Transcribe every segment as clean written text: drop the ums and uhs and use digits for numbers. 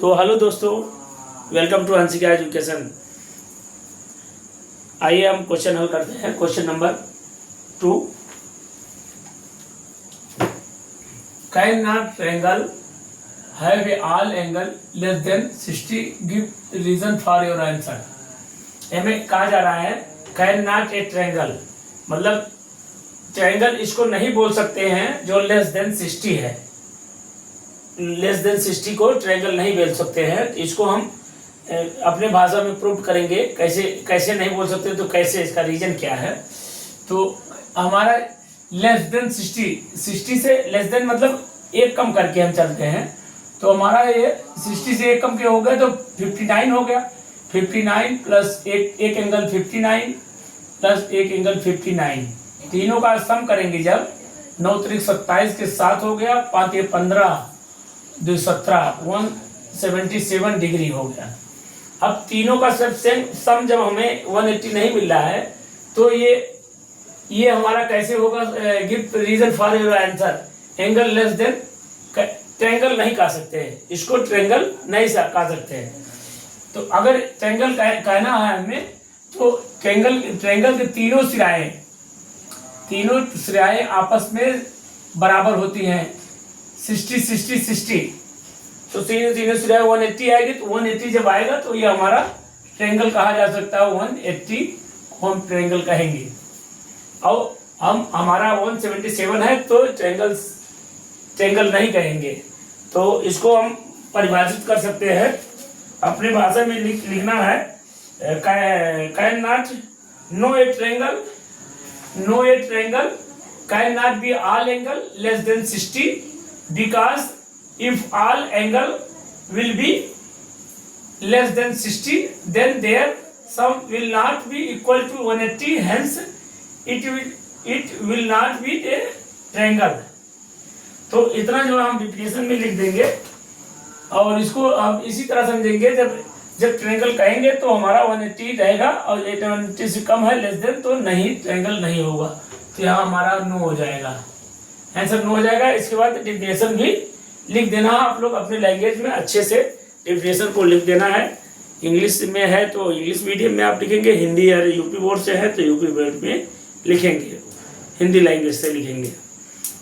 तो हेलो दोस्तों, welcome to Hansika education. आइए हम क्वेश्चन हल करते हैं। Question number 2, can not triangle have a all angle less than 60? Give reason for your answer. हमें कहा जा रहा है कैन नॉट ए ट्रायंगल, मतलब ट्रायंगल इसको नहीं बोल सकते हैं जो लेस देन 60 है। लेस देन 60 को ट्रायंगल नहीं बोल सकते हैं। इसको हम अपने भाषा में प्रूव करेंगे। कैसे नहीं बोल सकते, तो कैसे, इसका रीजन क्या है। तो हमारा लेस देन 60 से लेस देन मतलब एक कम करके हम चलते हैं। तो हमारा ये 60 से एक कम के हो गया तो 59 हो गया। 59 प्लस एक एंगल 59 प्लस एक एंगल 59, तीनों का सम करेंगे जब 9 त्रिक 27 के साथ हो गया। 5 ये 15 2 17 177 डिग्री हो गया। अब तीनों का सम जब हमें 180 नहीं मिल रहा है तो ये हमारा कैसे होगा। Give reason for your answer. Angle less than triangle नहीं कह सकते हैं, इसको ट्रायंगल नहीं कह सकते हैं। तो अगर ट्रायंगल कहना है हमें तो ट्रायंगल के तीनों सिराएं आपस में बराबर होती हैं। 60 तो तीनों सिराएं 180 आएगी। तो 180 जब आएगा तो ये हमारा ट्रायंगल कहा जा सकता है। 180 को हम ट्रायंगल कहेंगे। और हमारा 177 है तो ट्रायंगल नहीं कहेंगे। तो इसको हम परिभाषित कर सकते हैं, अपने भाषा में लिखना है। Can not know A triangle can not be all angle less than 60 because if all angle will be less than 60 then their sum will not be equal to 180, hence it will not be a triangle। तो इतना जो हम definition में लिख देंगे और इसको हम इसी तरह समझेंगे। जब ट्रायंगल कहेंगे तो हमारा 180 रहेगा और 180 से कम है लेस देन तो नहीं, ट्रायंगल नहीं होगा। तो यहाँ हमारा नो हो जाएगा, आंसर नो हो जाएगा। इसके बाद डिफिनेशन भी लिख देना है। आप लोग अपने लैंग्वेज में अच्छे से डिफिनेशन को लिख देना है। इंग्लिश में है तो इंग्लिश मीडियम में आप लिखेंगे, हिंदी या यूपी बोर्ड से है तो यूपी बोर्ड में लिखेंगे, हिंदी लैंग्वेज से लिखेंगे।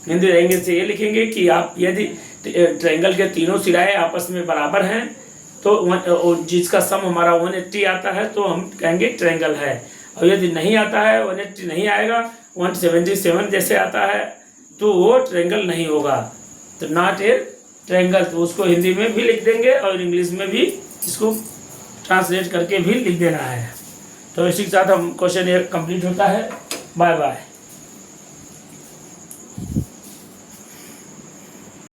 हिंदी लैंग्वेज से ये लिखेंगे कि आप यदि ट्रायंगल के तीनों सिराएं आपस में बराबर हैं तो जिसका सम हमारा 180 आता है तो हम कहेंगे ट्रायंगल है। और यदि नहीं आता है, 180 नहीं आएगा, 177 जैसे आता है तो वो ट्रायंगल नहीं होगा, तो नॉट ए ट्रायंगल। तो उसको हिंदी में भी लिख देंगे और इंग्लिश में भी इसको ट्रांसलेट करके भी लिख देना है। तो इसी के साथ हम क्वेश्चन ये कंप्लीट होता है। Bye bye.